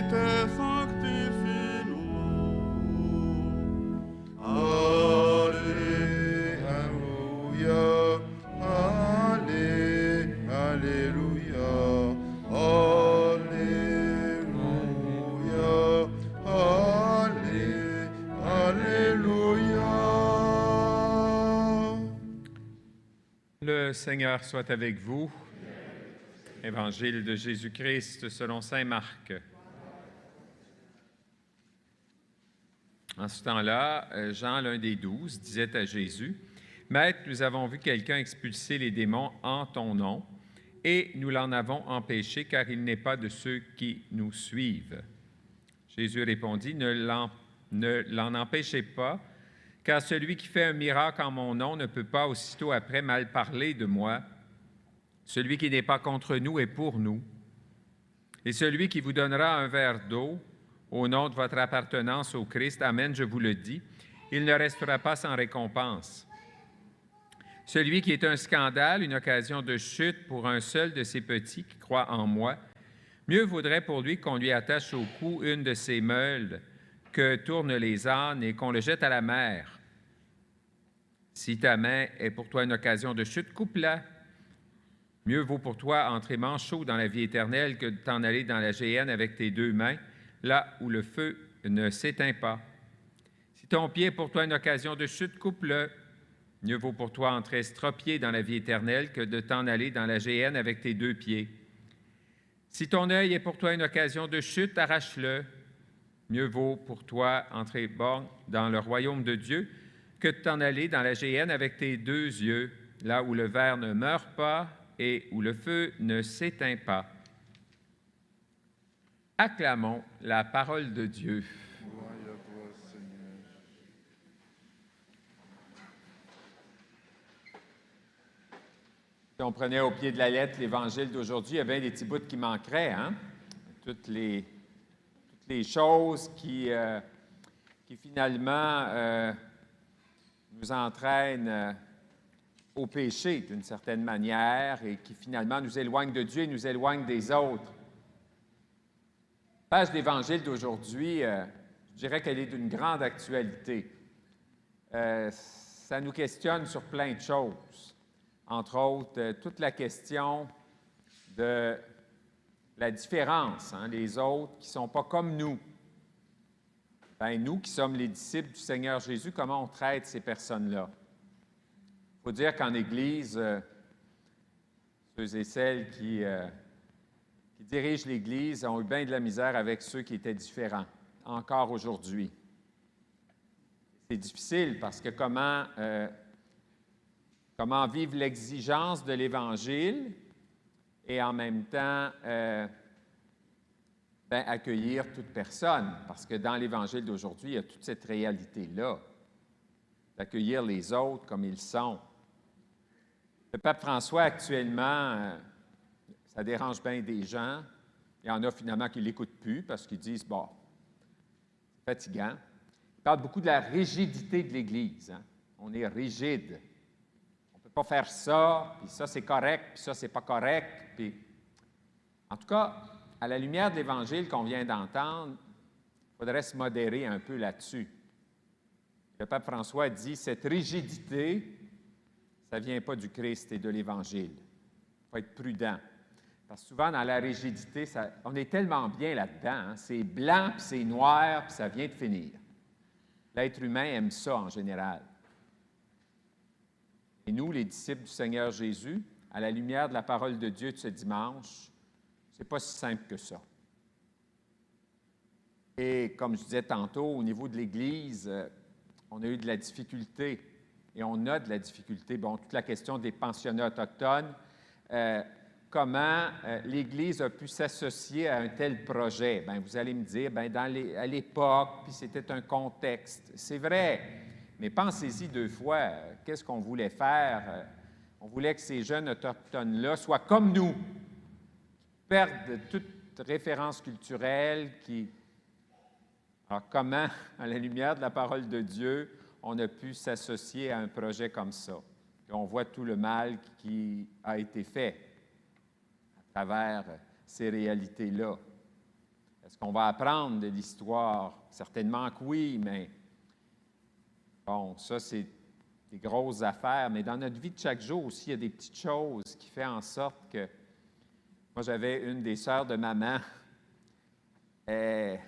te sanctifie-nous. Alléluia, Alléluia, Alléluia. Le Seigneur soit avec vous. Évangile de Jésus-Christ selon saint Marc. En ce temps-là, Jean, l'un des 12, disait à Jésus, « Maître, nous avons vu quelqu'un expulser les démons en ton nom, et nous l'en avons empêché, car il n'est pas de ceux qui nous suivent. » Jésus répondit, « Ne l'en empêchez pas, car celui qui fait un miracle en mon nom ne peut pas aussitôt après mal parler de moi. Celui qui n'est pas contre nous est pour nous. Et celui qui vous donnera un verre d'eau, au nom de votre appartenance au Christ, amen, je vous le dis, il ne restera pas sans récompense. Celui qui est un scandale, une occasion de chute pour un seul de ces petits qui croient en moi, mieux vaudrait pour lui qu'on lui attache au cou une de ces meules que tournent les ânes et qu'on le jette à la mer. Si ta main est pour toi une occasion de chute, coupe-la. Mieux vaut pour toi entrer manchot dans la vie éternelle que de t'en aller dans la géhenne avec tes deux mains, là où le feu ne s'éteint pas. Si ton pied est pour toi une occasion de chute, coupe-le. Mieux vaut pour toi entrer estropié dans la vie éternelle que de t'en aller dans la géhenne avec tes deux pieds. Si ton œil est pour toi une occasion de chute, arrache-le. Mieux vaut pour toi entrer bon dans le royaume de Dieu que de t'en aller dans la géhenne avec tes deux yeux, là où le ver ne meurt pas et où le feu ne s'éteint pas. Acclamons la parole de Dieu. Gloire à toi, Seigneur. Si on prenait au pied de la lettre l'Évangile d'aujourd'hui, il y a bien des petits bouts qui manqueraient, hein? Toutes les choses qui finalement nous entraînent au péché d'une certaine manière et qui finalement nous éloignent de Dieu et nous éloignent des autres. La page de l'Évangile d'aujourd'hui, je dirais qu'elle est d'une grande actualité. Ça nous questionne sur plein de choses. Entre autres, toute la question de la différence, hein, les autres qui ne sont pas comme nous. Bien, nous qui sommes les disciples du Seigneur Jésus, comment on traite ces personnes-là? Il faut dire qu'en Église, ceux et celles qui dirigent l'Église ont eu bien de la misère avec ceux qui étaient différents, encore aujourd'hui. C'est difficile parce que comment vivre l'exigence de l'Évangile et en même temps accueillir toute personne, parce que dans l'Évangile d'aujourd'hui, il y a toute cette réalité-là, d'accueillir les autres comme ils sont. Le pape François, actuellement, ça dérange bien des gens. Il y en a finalement qui ne l'écoutent plus parce qu'ils disent, bon, c'est fatigant. Il parle beaucoup de la rigidité de l'Église. Hein? On est rigide. On ne peut pas faire ça, puis ça c'est correct, puis ça c'est pas correct. Puis... En tout cas, à la lumière de l'Évangile qu'on vient d'entendre, il faudrait se modérer un peu là-dessus. Le pape François dit, cette rigidité, ça ne vient pas du Christ et de l'Évangile. Il faut être prudent. Parce que souvent, dans la rigidité, on est tellement bien là-dedans. Hein? C'est blanc, puis c'est noir, puis ça vient de finir. L'être humain aime ça en général. Et nous, les disciples du Seigneur Jésus, à la lumière de la parole de Dieu de ce dimanche, c'est pas si simple que ça. Et comme je disais tantôt, au niveau de l'Église, on a eu de la difficulté. Et on a de la difficulté. Bon, toute la question des pensionnats autochtones, comment l'Église a pu s'associer à un tel projet? Bien, vous allez me dire, bien, à l'époque, puis c'était un contexte. C'est vrai, mais pensez-y deux fois. Qu'est-ce qu'on voulait faire? On voulait que ces jeunes autochtones-là soient comme nous, qui perdent toute référence culturelle, Alors, comment, à la lumière de la parole de Dieu, on a pu s'associer à un projet comme ça? Et on voit tout le mal qui a été fait à travers ces réalités-là. Est-ce qu'on va apprendre de l'histoire? Certainement que oui, mais bon, ça, c'est des grosses affaires. Mais dans notre vie de chaque jour aussi, il y a des petites choses qui font en sorte que... Moi, j'avais une des sœurs de maman. Elle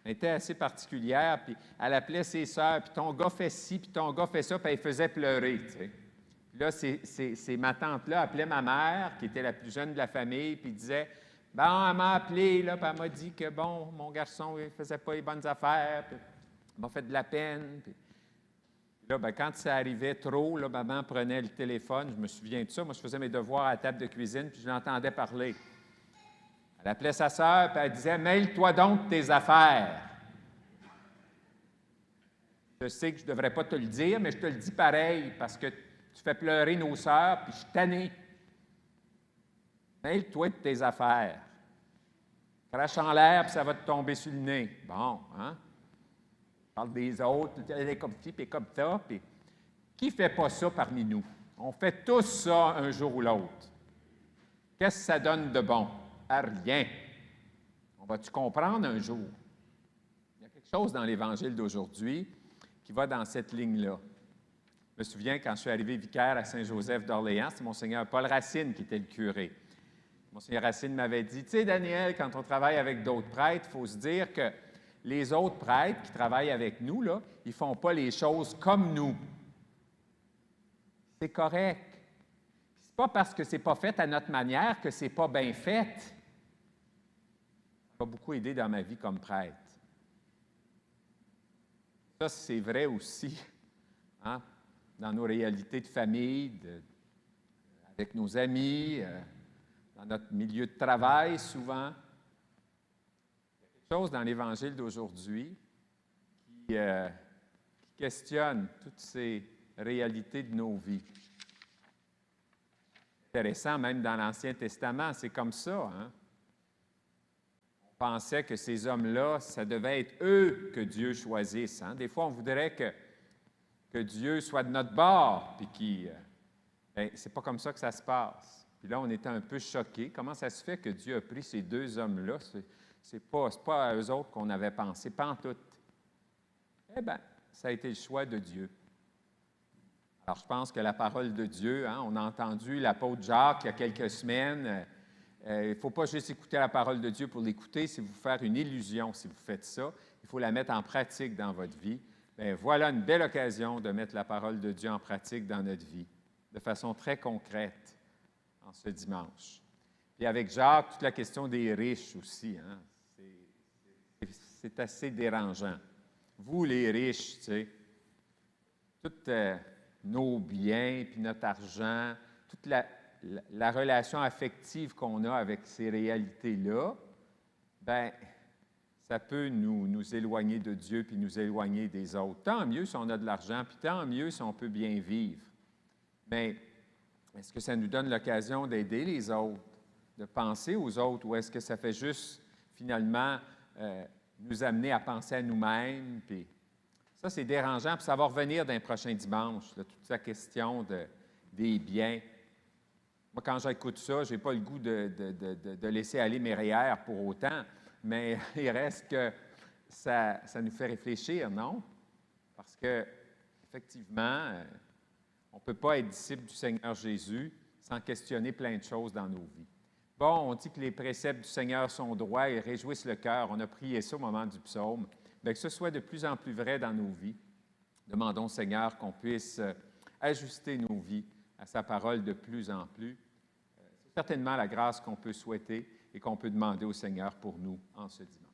était assez particulière, puis elle appelait ses sœurs, puis ton gars fait ci, puis ton gars fait ça, puis elle faisait pleurer, tu sais. Puis là, ma tante-là appelait ma mère, qui était la plus jeune de la famille, puis disait, « Bon, elle m'a appelé, là, puis elle m'a dit que, bon, mon garçon, il ne faisait pas les bonnes affaires, puis elle m'a fait de la peine. » Puis là, bien, quand ça arrivait trop, là, maman prenait le téléphone, je me souviens de ça, moi, je faisais mes devoirs à la table de cuisine, puis je l'entendais parler. Elle appelait sa sœur, puis elle disait, « Mêle-toi donc de tes affaires. » Je sais que je ne devrais pas te le dire, mais je te le dis pareil, parce que tu fais pleurer nos sœurs, puis je suis tanné. Mêle-toi de tes affaires. Crache en l'air, puis ça va te tomber sur le nez. Bon, hein? Parle des autres, elle est comme ci, puis comme ça. Puis... Qui ne fait pas ça parmi nous? On fait tous ça un jour ou l'autre. Qu'est-ce que ça donne de bon? À rien. On va-tu comprendre un jour? Il y a quelque chose dans l'Évangile d'aujourd'hui qui va dans cette ligne-là. Je me souviens, quand je suis arrivé vicaire à Saint-Joseph d'Orléans, c'est Monseigneur Paul Racine qui était le curé. Monseigneur Racine m'avait dit, « Tu sais, Daniel, quand on travaille avec d'autres prêtres, il faut se dire que les autres prêtres qui travaillent avec nous, là, ils ne font pas les choses comme nous. C'est correct. Ce n'est pas parce que ce n'est pas fait à notre manière que ce n'est pas bien fait. » Ça m'a beaucoup aidé dans ma vie comme prêtre. Ça, c'est vrai aussi, hein, dans nos réalités de famille, avec nos amis, dans notre milieu de travail souvent. Il y a quelque chose dans l'Évangile d'aujourd'hui qui questionne toutes ces réalités de nos vies. Intéressant, même dans l'Ancien Testament, c'est comme ça, hein? On pensait que ces hommes-là, ça devait être eux que Dieu choisisse. Hein? Des fois, on voudrait que Dieu soit de notre bord, puis qu'il... bien, c'est pas comme ça que ça se passe. Puis là, on était un peu choqués. Comment ça se fait que Dieu a pris ces deux hommes-là? C'est pas à eux autres qu'on avait pensé, pas en tout. Eh bien, ça a été le choix de Dieu. Alors, je pense que la parole de Dieu, hein, on a entendu l'apôtre Jacques il y a quelques semaines, il ne faut pas juste écouter la parole de Dieu pour l'écouter, c'est vous faire une illusion si vous faites ça. Il faut la mettre en pratique dans votre vie. Bien, voilà une belle occasion de mettre la parole de Dieu en pratique dans notre vie, de façon très concrète, en ce dimanche. Et avec Jacques, toute la question des riches aussi, hein, c'est assez dérangeant. Vous, les riches, tu sais, toutes nos biens, puis notre argent, toute la relation affective qu'on a avec ces réalités-là, bien, ça peut nous éloigner de Dieu puis nous éloigner des autres. Tant mieux si on a de l'argent, puis tant mieux si on peut bien vivre. Mais est-ce que ça nous donne l'occasion d'aider les autres, de penser aux autres, ou est-ce que ça fait juste, finalement, nous amener à penser à nous-mêmes? Puis ça, c'est dérangeant, puis ça va revenir d'un prochain dimanche, là, toute la question des biens. Moi, quand j'écoute ça, je n'ai pas le goût de laisser aller mes REER pour autant, mais il reste que ça nous fait réfléchir, non? Parce que, effectivement, on ne peut pas être disciple du Seigneur Jésus sans questionner plein de choses dans nos vies. Bon, on dit que les préceptes du Seigneur sont droits et réjouissent le cœur. On a prié ça au moment du psaume. Bien, que ce soit de plus en plus vrai dans nos vies. Demandons au Seigneur qu'on puisse ajuster nos vies à sa parole de plus en plus. C'est certainement la grâce qu'on peut souhaiter et qu'on peut demander au Seigneur pour nous en ce dimanche.